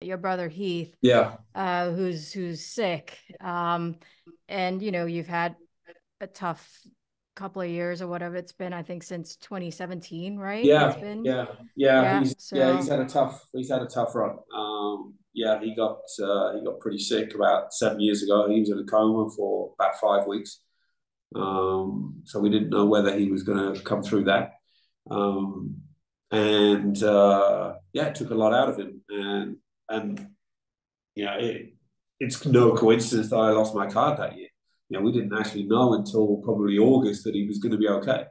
your brother Heath, Yeah, who's sick. And you've had a tough couple of years or whatever it's been, I think since 2017, right? It's yeah, been, yeah, yeah. yeah. He's So, had a tough run. Yeah, he got pretty sick about 7 years ago. He was in a coma for about 5 weeks. So we didn't know whether he was going to come through that. Um, and yeah, it took a lot out of him. And you know, it's no coincidence that I lost my card that year. We didn't actually know until probably August that he was going to be okay.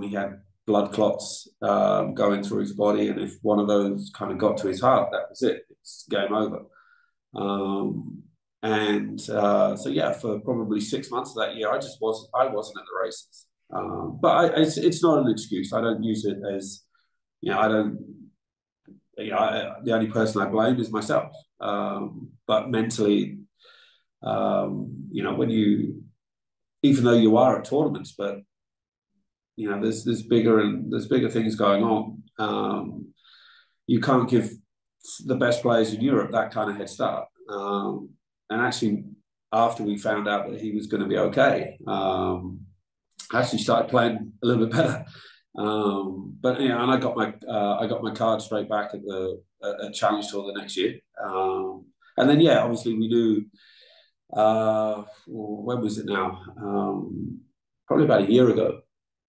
He had blood clots going through his body, and if one of those kind of got to his heart, that was it. It's game over. Um, and so yeah, for probably 6 months of that year, I wasn't at the races. It's not an excuse. I don't use it as I don't. The only person I blame is myself. But mentally, when even though you are at tournaments, but there's bigger things going on. You can't give the best players in Europe that kind of head start. And actually, after we found out that he was going to be okay, I actually started playing a little bit better. But yeah, and I got my card straight back at the at Challenge Tour the next year. And then yeah, obviously we knew when was it now? Probably about a year ago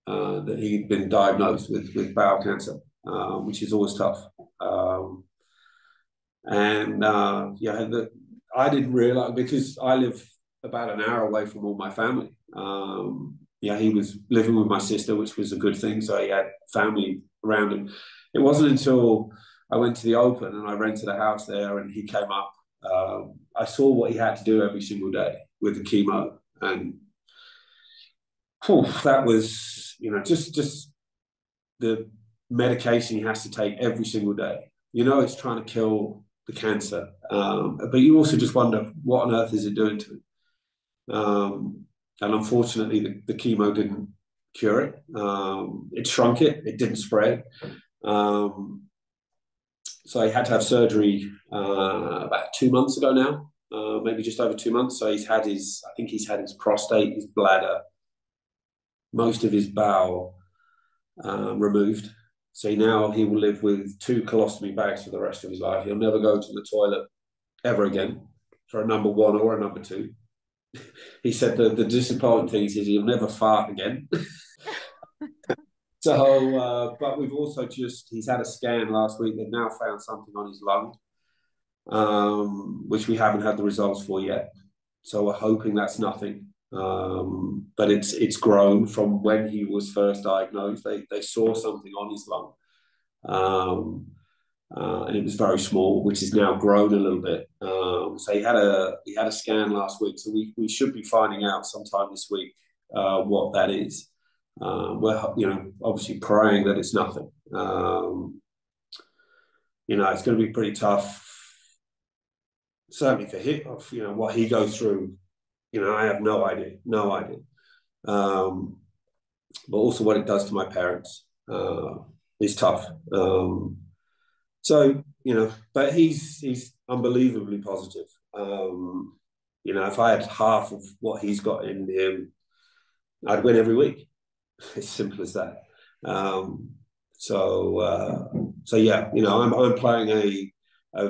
that he'd been diagnosed with bowel cancer, which is always tough. Um, and yeah, I didn't realize because I live about an hour away from all my family. Yeah, he was living with my sister, which was a good thing. So he had family around him. It wasn't until I went to the Open and I rented a house there, and he came up. I saw what he had to do every single day with the chemo, and that was just the medication he has to take every single day. It's trying to kill the cancer, but you also just wonder what on earth is it doing to him. And unfortunately, the chemo didn't cure it. It shrunk it. It didn't spread. Um, so he had to have surgery about 2 months ago now, maybe just over 2 months. So I think he's had his prostate, his bladder, most of his bowel removed. So now he will live with 2 colostomy bags for the rest of his life. He'll never go to the toilet ever again for a number one or a number two. He said the disappointing thing is he'll never fart again. So, but we've also he's had a scan last week. They've now found something on his lung, which we haven't had the results for yet. So we're hoping that's nothing. But it's grown from when he was first diagnosed. They saw something on his lung, and it was very small, which has now grown a little bit. So he had a scan last week. So we should be finding out sometime this week what that is. We're obviously praying that it's nothing. It's going to be pretty tough, certainly for him. What he goes through. I have no idea, no idea. But also what it does to my parents is tough. But he's unbelievably positive. If I had half of what he's got in him, I'd win every week. It's simple as that. So yeah, I'm playing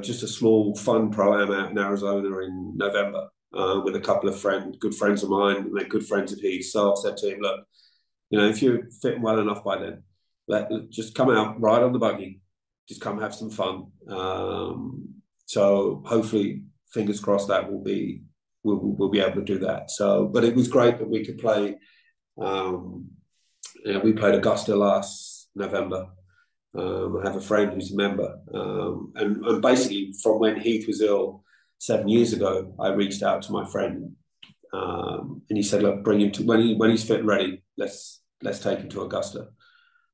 just a small fun pro-am out in Arizona in November with a couple of good friends of mine, and they're good friends of his. So I've said to him, look, if you're fitting well enough by then, just come out, ride on the buggy, just come have some fun. So hopefully, fingers crossed, that we'll be able to do that. So, but it was great that we could play. We played Augusta last November. I have a friend who's a member, and basically from when Heath was ill 7 years ago, I reached out to my friend, and he said, "Look, bring him to when he's fit and ready. Let's take him to Augusta,"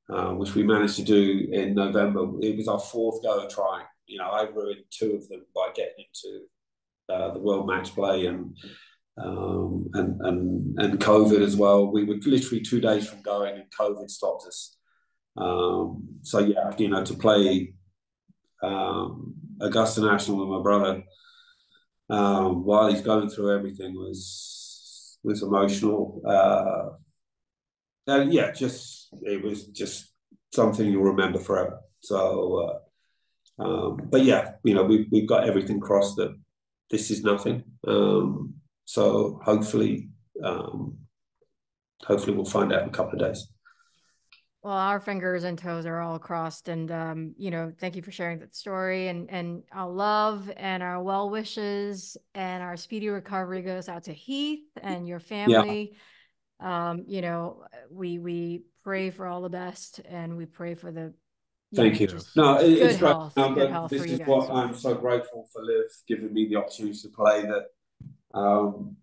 which we managed to do in November. It was our fourth go of trying. I ruined two of them by getting into the World Match Play and COVID as well. We were literally 2 days from going, and COVID stopped us. So yeah, to play Augusta National with my brother, while he's going through everything, was emotional. And yeah, just it was just something you'll remember forever. So, but yeah, we've got everything crossed that this is nothing. So um, hopefully we'll find out in a couple of days. Well, our fingers and toes are all crossed, and thank you for sharing that story, and our love and our well wishes and our speedy recovery goes out to Heath and your Yeah, family. We pray for all the best, and we pray for the, thank you. just Yes. No, good it's great. health, No, good but health for this you is guys. what I'm so grateful for Liv giving me the opportunity to play. That um,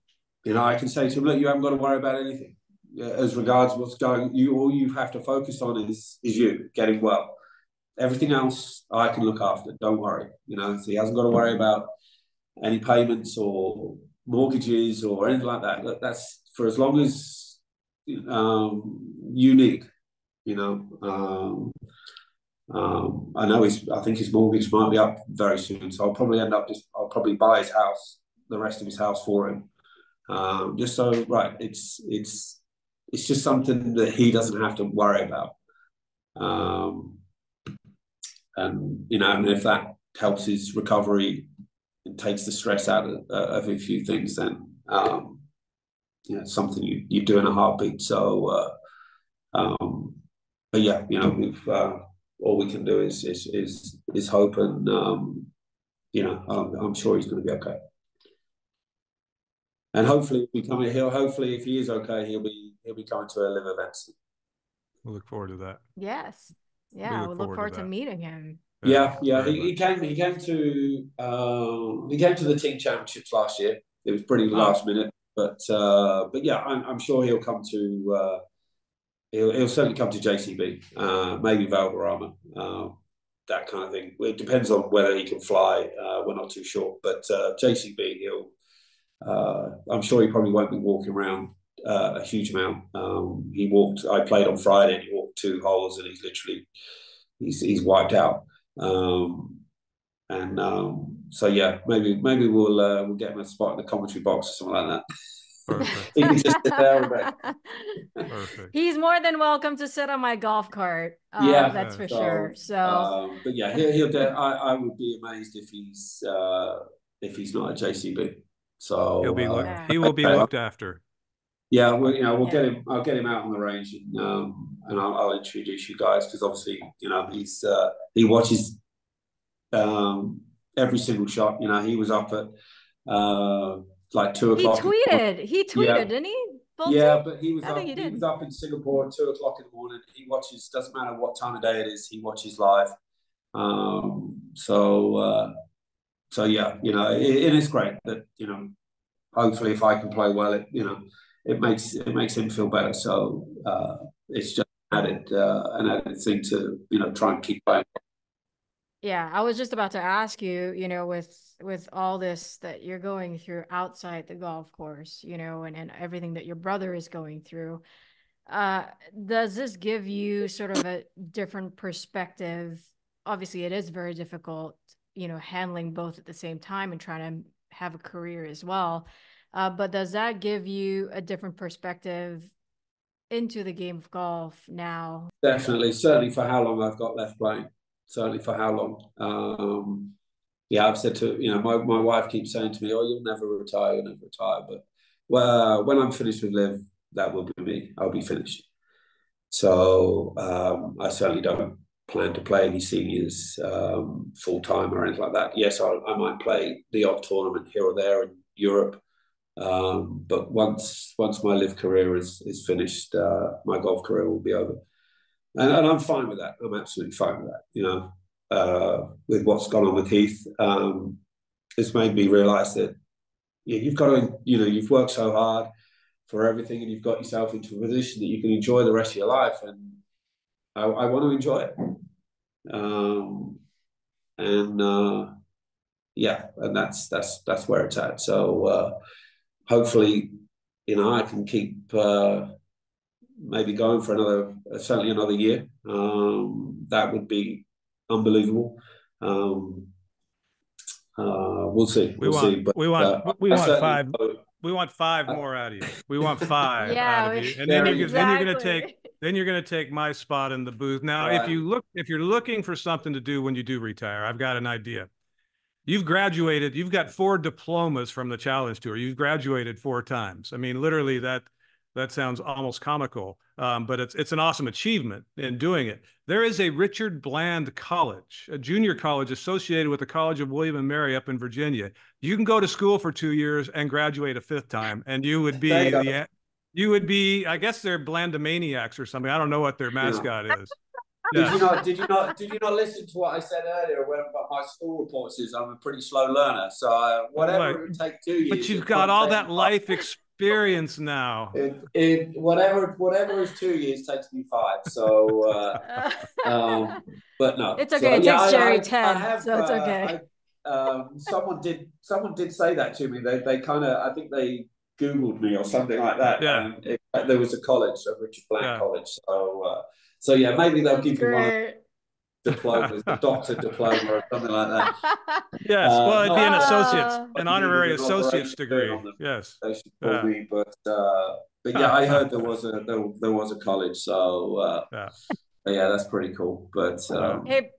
I can say to him, look, you haven't got to worry about anything. As regards what's going, all you have to focus on is you getting well. Everything else I can look after. Don't worry. So he hasn't got to worry about any payments or mortgages or anything like that. That's for as long as you need. I know I think his mortgage might be up very soon, so I'll probably buy his house, the rest of his house for him. Just so right, it's just something that he doesn't have to worry about. Um, and if that helps his recovery and takes the stress out of a few things, then it's something you do in a heartbeat. So, but yeah, we've all we can do is hope, and I'm sure he's going to be okay. And hopefully, if he is okay, he'll be coming to a live event. We'll look forward to that. Yes. We Yeah, look we look forward to forward to that. meeting him. Yeah. Very He much. came. He came to the team championships last year. It was pretty Oh, last minute, but yeah, I'm sure he'll come to. He'll certainly come to JCB. Maybe Valderrama. That kind of thing. It depends on whether he can fly. We're not too sure, but JCB, he'll. I'm sure he probably won't be walking around a huge amount. He walked. I played on Friday, and he walked 2 holes, and he's wiped out. Um, and so yeah, maybe we'll get him a spot in the commentary box or something like that. perfect. He can just sit there and back. Perfect. He's more than welcome to sit on my golf cart. Yeah. That's Yes. for sure. So, So but yeah, I would be amazed if he's not at JCB. So yeah, He will be looked after. yeah, we'll get yeah. him. I'll get him out on the range, and I'll introduce you guys because obviously, he watches every single shot. He was up at like 2 o'clock. He Yeah, tweeted, didn't he? Bolton? yeah, but he was I think up. he He was did. up in Singapore at 2 o'clock in the morning. He watches. Doesn't matter what time of day it is. He watches live. So yeah, it is great that hopefully if I can play well, it makes him feel better. So it's just an added thing to try and keep playing. Yeah, I was just about to ask you, with all this that you're going through outside the golf course, and everything that your brother is going through, uh, does this give you sort of a different perspective? Obviously, it is very difficult, handling both at the same time and trying to have a career as well. But does that give you a different perspective into the game of golf now? Definitely, certainly for how long I've got left playing. Certainly for how long. Yeah, I've said to my wife keeps saying to me, "Oh, you'll never retire, you'll never retire." But well, when I'm finished with Liv, that will be me. I'll be finished. So I certainly don't plan to play any seniors full time or anything like that. Yes, I might play the odd tournament here or there in Europe, but once my live career is finished, my golf career will be over, and I'm fine with that. I'm absolutely fine with that. With what's gone on with Heath, it's made me realise that you've got to, you've worked so hard for everything, and you've got yourself into a position that you can enjoy the rest of your life, and I want to enjoy it. Um, and yeah, and that's where it's at. So hopefully, I can keep maybe going for certainly another year. That would be unbelievable. We'll see. We'll see. But we I want certainly five. We want five more out of you. We want five out Yeah, of you, and yeah, then you're gonna take my spot in the booth. Now, right. if you're looking for something to do when you do retire, I've got an idea. You've graduated. You've got 4 diplomas from the Challenge Tour. You've graduated 4 times. I mean, literally, that sounds almost comical, but it's an awesome achievement in doing it. There is a Richard Bland College, a junior college associated with the College of William and Mary up in Virginia. You can go to school for 2 years and graduate a 5th time, and you would There you be go. I guess they're Blandamaniacs or something. I don't know what their Yeah. mascot is. Did you Yes. not? Did you not? Did you not listen to what I said earlier? When about my school reports is I'm a pretty slow learner, so Right. whatever it would take 2 But years, you've it'd got probably all take me that life experience now. whatever is 2 years takes me five. So, but no. It's okay. So It yeah, takes Jerry I 10, have so it's okay. someone did say that to me. They kind of I think they Googled me or something like that, Yeah. and there was a college, a Richard Bland Yeah. College. So yeah, maybe they'll That's give you one of great. the diplomas, the doctor diploma or something like that. Yes. Well, it'd No, be I an associate's, Uh, an needed honorary an associate's operation done on degree. them. Yes. They should call Yeah. me, but yeah, I heard there was a college, so Yeah. yeah, that's pretty cool. But Yeah. hey,